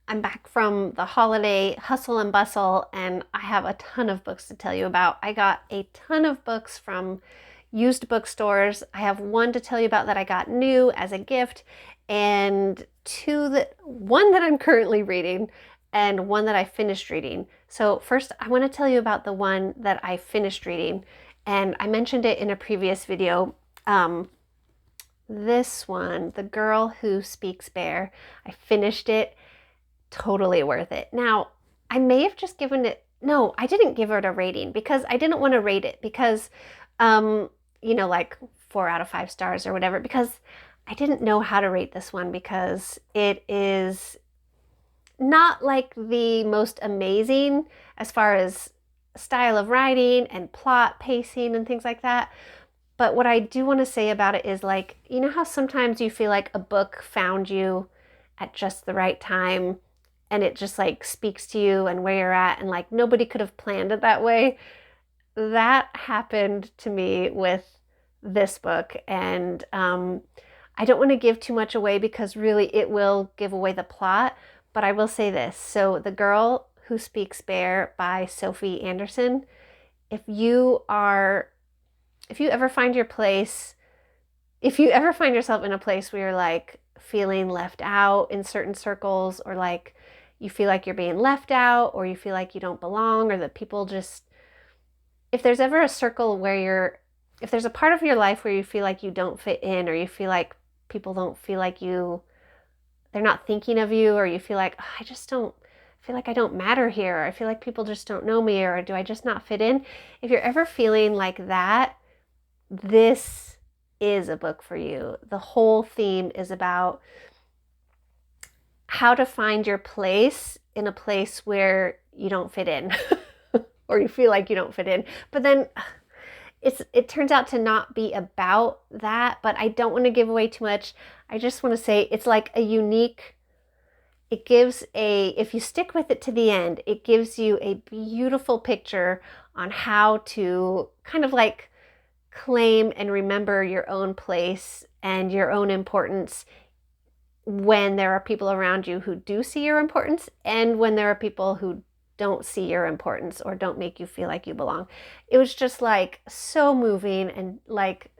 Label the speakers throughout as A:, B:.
A: I'm back from the holiday hustle and bustle, and I have a ton of books to tell you about. I got a ton of books from used bookstores. I have one to tell you about that I got new as a gift, and one that I'm currently reading, and one that I finished reading. So, first, I want to tell you about the one that I finished reading, and I mentioned it in a previous video. This one, The Girl Who Speaks Bear, I finished it. Totally worth it. Now, I may have just given it, no, I didn't give it a rating because I didn't want to rate it because, um, like 4 out of 5 stars or whatever, because I didn't know how to rate this one because it is not like the most amazing as far as style of writing and plot pacing and things like that. But what I do want to say about it is, like, you know how sometimes you feel like a book found you at just the right time and it just like speaks to you and where you're at, and like nobody could have planned it that way. That happened to me with this book, and I don't want to give too much away because really it will give away the plot, but I will say this. So, The Girl Who Speaks Bear by Sophie Anderson. If you are, if you ever find your place, if you ever find yourself in a place where you're like feeling left out in certain circles, or like you feel like you're being left out, or you feel like you don't belong, or that people just, if there's ever a circle where if there's a part of your life where you feel like you don't fit in, or you feel like people don't feel like they're not thinking of you, or you feel like, oh, I just don't feel like I don't matter here, or I feel like people just don't know me, or do I just not fit in? If you're ever feeling like that, this is a book for you. The whole theme is about how to find your place in a place where you don't fit in or you feel like you don't fit in. But then it turns out to not be about that, but I don't want to give away too much. I just want to say it's like a unique, it gives if you stick with it to the end, it gives you a beautiful picture on how to kind of like claim and remember your own place and your own importance when there are people around you who do see your importance, and when there are people who don't see your importance or don't make you feel like you belong. It was just like so moving, and like,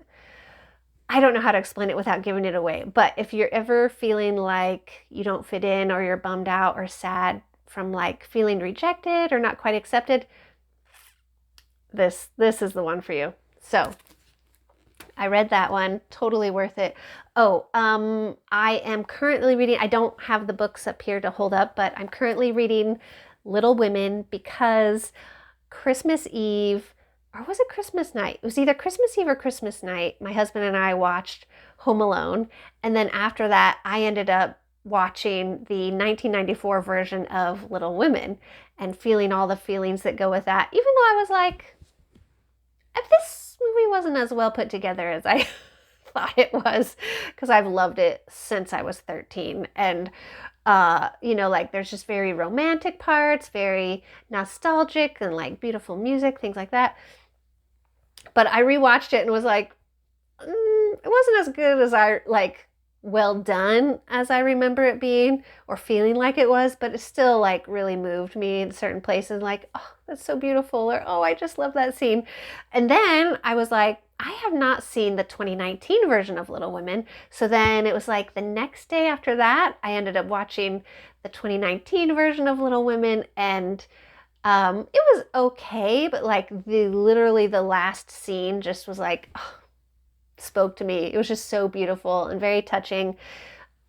A: I don't know how to explain it without giving it away. But if you're ever feeling like you don't fit in, or you're bummed out or sad from like feeling rejected or not quite accepted, this is the one for you. So I read that one, totally worth it. Oh, I am currently reading, I don't have the books up here to hold up, but I'm currently reading Little Women because Christmas Eve, or was it Christmas night? It was either Christmas Eve or Christmas night. My husband and I watched Home Alone. And then after that, I ended up watching the 1994 version of Little Women and feeling all the feelings that go with that, even though I was like, this movie wasn't as well put together as I thought it was, because I've loved it since I was 13. And like there's just very romantic parts, very nostalgic, and like beautiful music, things like that. But I rewatched it and was like, it wasn't as good as I like, well done as I remember it being or feeling like it was, but it still like really moved me in certain places, like, oh, that's so beautiful, or oh, I just love that scene. And then I was like, I have not seen the 2019 version of Little Women. So then it was like the next day after that, I ended up watching the 2019 version of Little Women, and it was okay, but like literally the last scene just was like, oh, spoke to me. It was just so beautiful and very touching.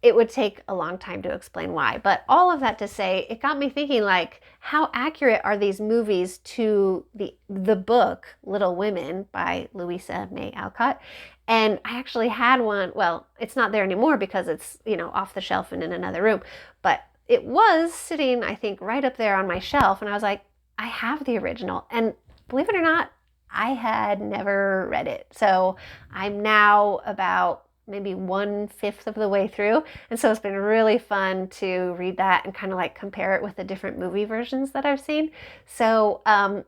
A: It would take a long time to explain why, but all of that to say, it got me thinking, like, how accurate are these movies to the book Little Women by Louisa May Alcott? And I actually had one. Well, it's not there anymore because it's, off the shelf and in another room, but it was sitting, I think, right up there on my shelf, and I was like, I have the original, and believe it or not, I had never read it. So I'm now about maybe 1/5 of the way through. And so it's been really fun to read that and kind of like compare it with the different movie versions that I've seen. So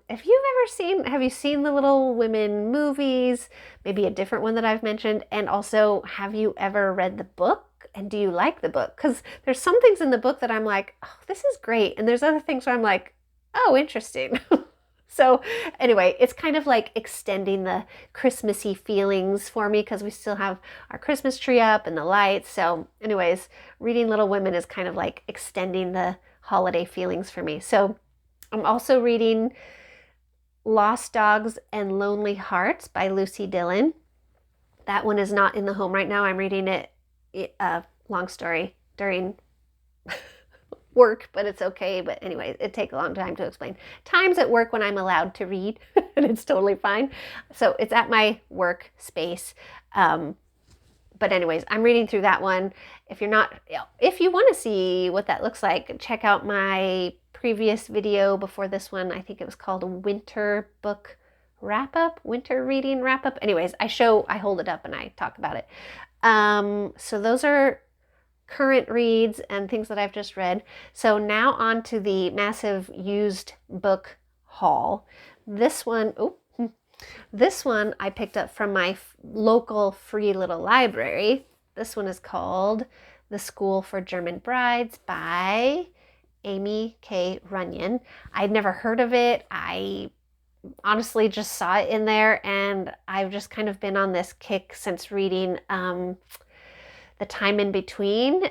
A: if have you seen the Little Women movies, maybe a different one that I've mentioned? And also, have you ever read the book? and do you like the book? Because there's some things in the book that I'm like, oh, this is great. And there's other things where I'm like, oh, interesting. So anyway, it's kind of like extending the Christmassy feelings for me because we still have our Christmas tree up and the lights. So anyways, reading Little Women is kind of like extending the holiday feelings for me. So I'm also reading Lost Dogs and Lonely Hearts by Lucy Dillon. That one is not in the home right now. I'm reading it, long story, during work, but it's okay. But anyway, it takes a long time to explain. Times at work when I'm allowed to read, and it's totally fine. So it's at my work space. But anyways, I'm reading through that one. If you want to see what that looks like, check out my previous video before this one. I think it was called a winter book wrap-up, winter reading wrap-up. Anyways, I hold it up and I talk about it. So those are current reads and things that I've just read. So now on to the massive used book haul. This one I picked up from my local free little library. This one is called The School for German Brides by Amy K. Runyon. I'd never heard of it. I honestly just saw it in there, and I've just kind of been on this kick since reading The Time in Between,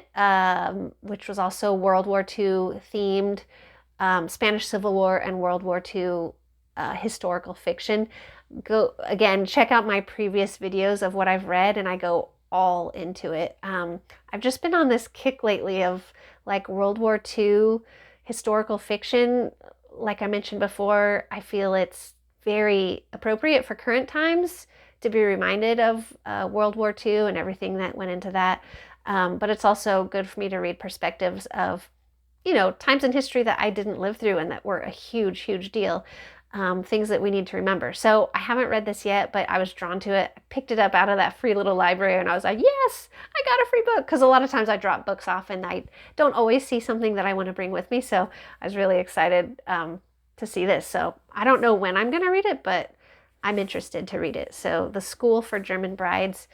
A: which was also World War II themed, Spanish Civil War and World War II historical fiction. Go again, check out my previous videos of what I've read, and I go all into it. I've just been on this kick lately of like World War II historical fiction. Like I mentioned before, I feel it's very appropriate for current times to be reminded of World War II and everything that went into that. But it's also good for me to read perspectives of, times in history that I didn't live through and that were a huge, huge deal. Things that we need to remember. So I haven't read this yet, but I was drawn to it. I picked it up out of that free little library and I was like, yes, I got a free book. Because a lot of times I drop books off and I don't always see something that I want to bring with me. So I was really excited to see this. So I don't know when I'm going to read it, but I'm interested to read it. So The School for German Brides,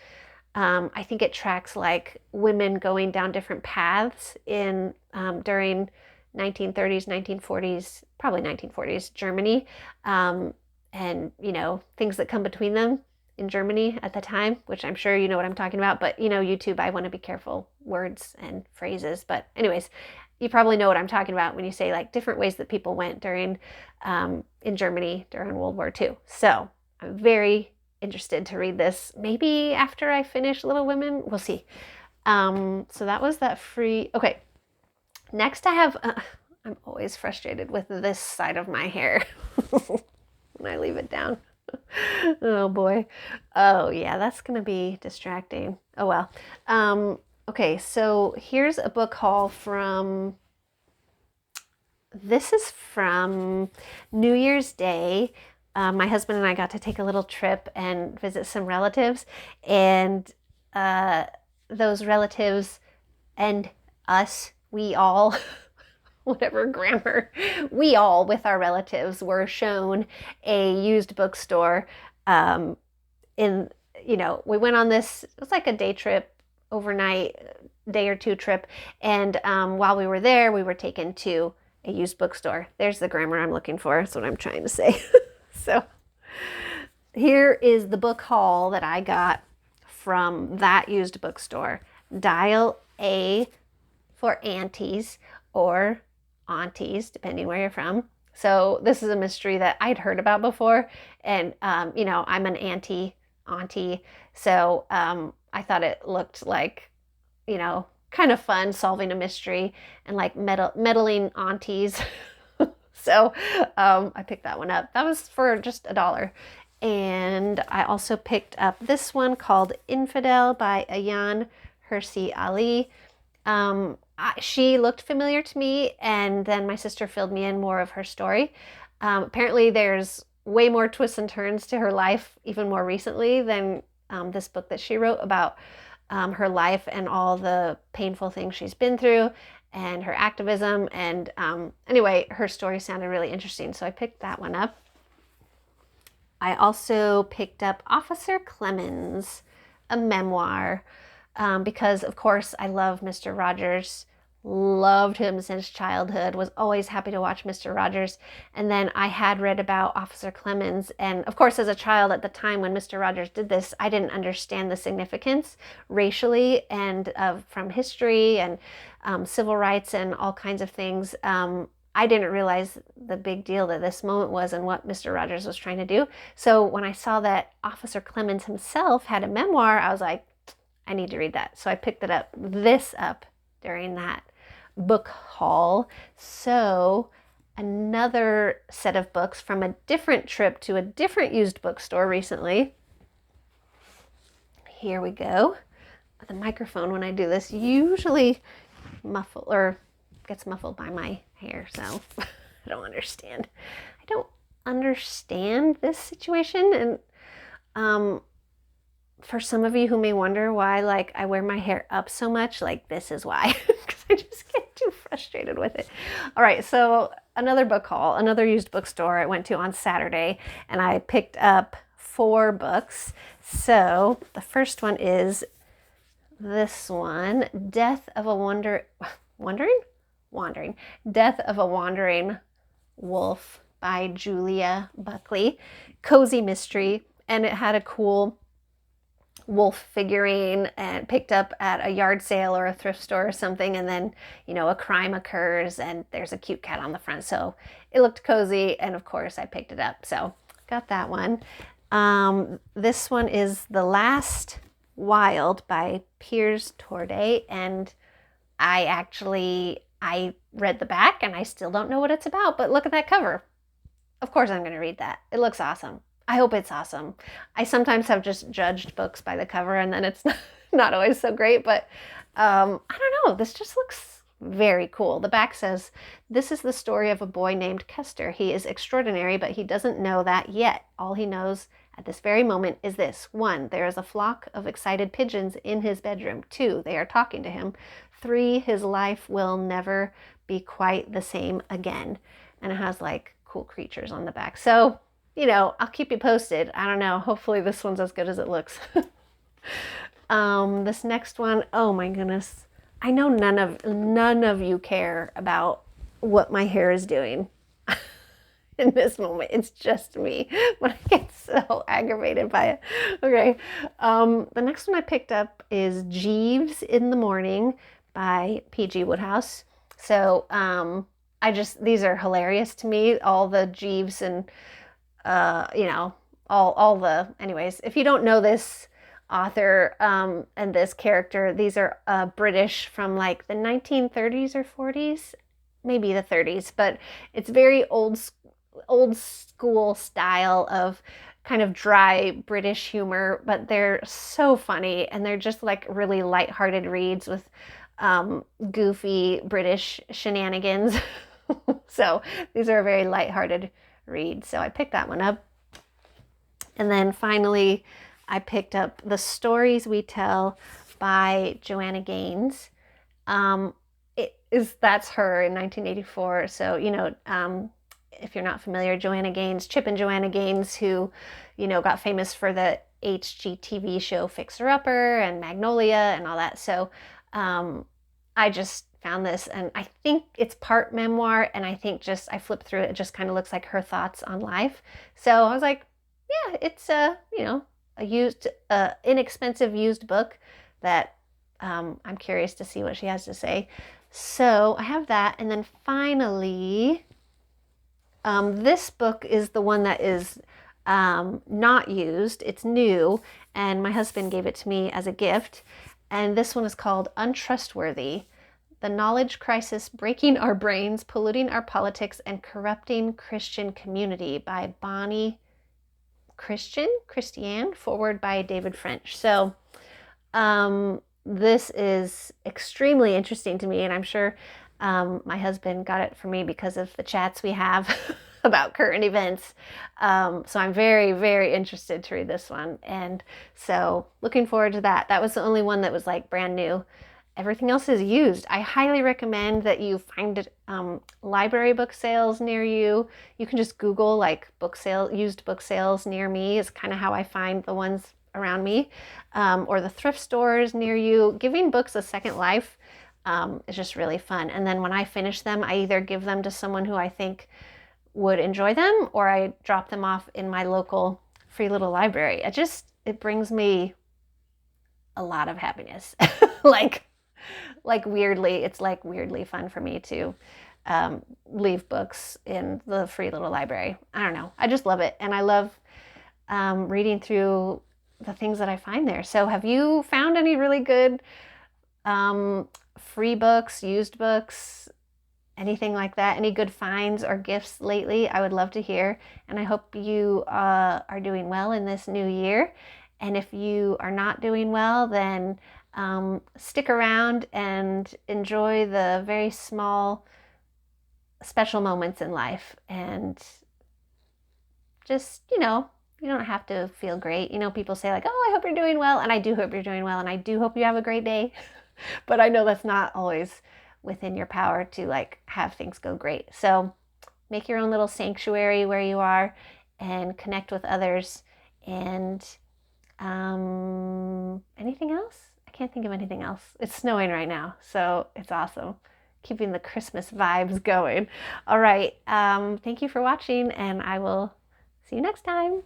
A: I think it tracks like women going down different paths in during 1930s, 1940s, probably 1940s Germany, and things that come between them in Germany at the time, which I'm sure you know what I'm talking about. But YouTube, I want to be careful words and phrases. But anyways, you probably know what I'm talking about when you say like different ways that people went during in Germany during World War II. So I'm very interested to read this. Maybe after I finish Little Women, we'll see. So that was that free. Okay. Next I have, I'm always frustrated with this side of my hair when I leave it down. Oh boy. Oh yeah, that's going to be distracting. Oh well. Okay, so here's a book haul this is from New Year's Day. My husband and I got to take a little trip and visit some relatives, and those relatives and us, we all, whatever grammar, we all with our relatives were shown a used bookstore. We went on this, it was like a day trip, overnight, day or two trip. And while we were there, we were taken to a used bookstore. There's the grammar I'm looking for. That's what I'm trying to say. So here is the book haul that I got from that used bookstore. Dial A for aunties or aunties, depending where you're from. So this is a mystery that I'd heard about before. And, I'm an auntie. So I thought it looked like, kind of fun solving a mystery and like meddling aunties. So I picked that one up. That was for just $1. And I also picked up this one called Infidel by Ayaan Hirsi Ali. She looked familiar to me, and then my sister filled me in more of her story. Apparently there's way more twists and turns to her life, even more recently than this book that she wrote about her life and all the painful things she's been through and her activism. And anyway, her story sounded really interesting, so I picked that one up. I also picked up Officer Clemens, a memoir. because, of course, I love Mr. Rogers. Loved him since childhood, was always happy to watch Mr. Rogers. And then I had read about Officer Clemens. And of course, as a child at the time when Mr. Rogers did this, I didn't understand the significance racially and from history and civil rights and all kinds of things. I didn't realize the big deal that this moment was and what Mr. Rogers was trying to do. So when I saw that Officer Clemens himself had a memoir, I was like, I need to read that. So I picked this up during that book haul. So another set of books from a different trip to a different used bookstore recently. Here we go. The microphone when I do this usually gets muffled by my hair, so I don't understand. I don't understand this situation, and for some of you who may wonder why, like, I wear my hair up so much, like, this is why, because I just get too frustrated with it. All right, so another book haul, another used bookstore I went to on Saturday, and I picked up 4 books. So the first one is this one, Death of a Wandering Wolf by Julia Buckley. Cozy mystery, and it had a cool wolf figurine and picked up at a yard sale or a thrift store or something, and then a crime occurs and there's a cute cat on the front, so it looked cozy, and of course I picked it up, so got that one. This one is The Last Wild by Piers Torday, and I read the back and I still don't know what it's about, but look at that cover. Of course I'm going to read that. It looks awesome. I hope it's awesome. I sometimes have just judged books by the cover and then it's not always so great, but I don't know. This just looks very cool. The back says, "This is the story of a boy named Kester. He is extraordinary, but he doesn't know that yet. All he knows at this very moment is this. 1, there is a flock of excited pigeons in his bedroom. 2, they are talking to him. 3, his life will never be quite the same again." And it has like cool creatures on the back. So, I'll keep you posted. I don't know. Hopefully this one's as good as it looks. This next one, oh my goodness. I know none of you care about what my hair is doing in this moment. It's just me when I get so aggravated by it. Okay. The next one I picked up is Jeeves in the Morning by P.G. Wodehouse. So, these are hilarious to me. All the Jeeves and, anyways, if you don't know this author, and this character, these are, British from like the 1930s or 40s, maybe the 30s, but it's very old school style of kind of dry British humor, but they're so funny and they're just like really lighthearted reads with goofy British shenanigans. So these are a very lighthearted read. So I picked that one up. And then finally, I picked up The Stories We Tell by Joanna Gaines. That's her in 1984. So, if you're not familiar, Joanna Gaines, Chip and Joanna Gaines, who, got famous for the HGTV show Fixer Upper and Magnolia and all that. So I just found this, and I think it's part memoir, and I think I flipped through it, it just kind of looks like her thoughts on life. So I was like, yeah, it's a inexpensive used book that I'm curious to see what she has to say. So I have that, and then finally, this book is the one that is not used. It's new, and my husband gave it to me as a gift. And this one is called Untrustworthy: The Knowledge Crisis Breaking Our Brains, Polluting Our Politics, and Corrupting Christian Community by Bonnie Christiane, forward by David French. So this is extremely interesting to me, and I'm sure my husband got it for me because of the chats we have about current events. So I'm very, very interested to read this one. And so looking forward to that. That was the only one that was like brand new. Everything else is used. I highly recommend that you find library book sales near you. You can just Google like used book sales near me is kind of how I find the ones around me, or the thrift stores near you. Giving books a second life is just really fun. And then when I finish them, I either give them to someone who I think would enjoy them, or I drop them off in my local free little library. It brings me a lot of happiness. like weirdly, it's like weirdly fun for me to leave books in the free little library. I don't know. I just love it. And I love reading through the things that I find there. So have you found any really good free books, used books, anything like that? Any good finds or gifts lately? I would love to hear. And I hope you are doing well in this new year. And if you are not doing well, then stick around and enjoy the very small, special moments in life. And just, you don't have to feel great. People say like, oh, I hope you're doing well. And I do hope you're doing well. And I do hope you have a great day. But I know that's not always within your power to like have things go great. So make your own little sanctuary where you are and connect with others. And anything else? I can't think of anything else. It's snowing right now, so it's awesome. Keeping the Christmas vibes going. All right. Thank you for watching, and I will see you next time.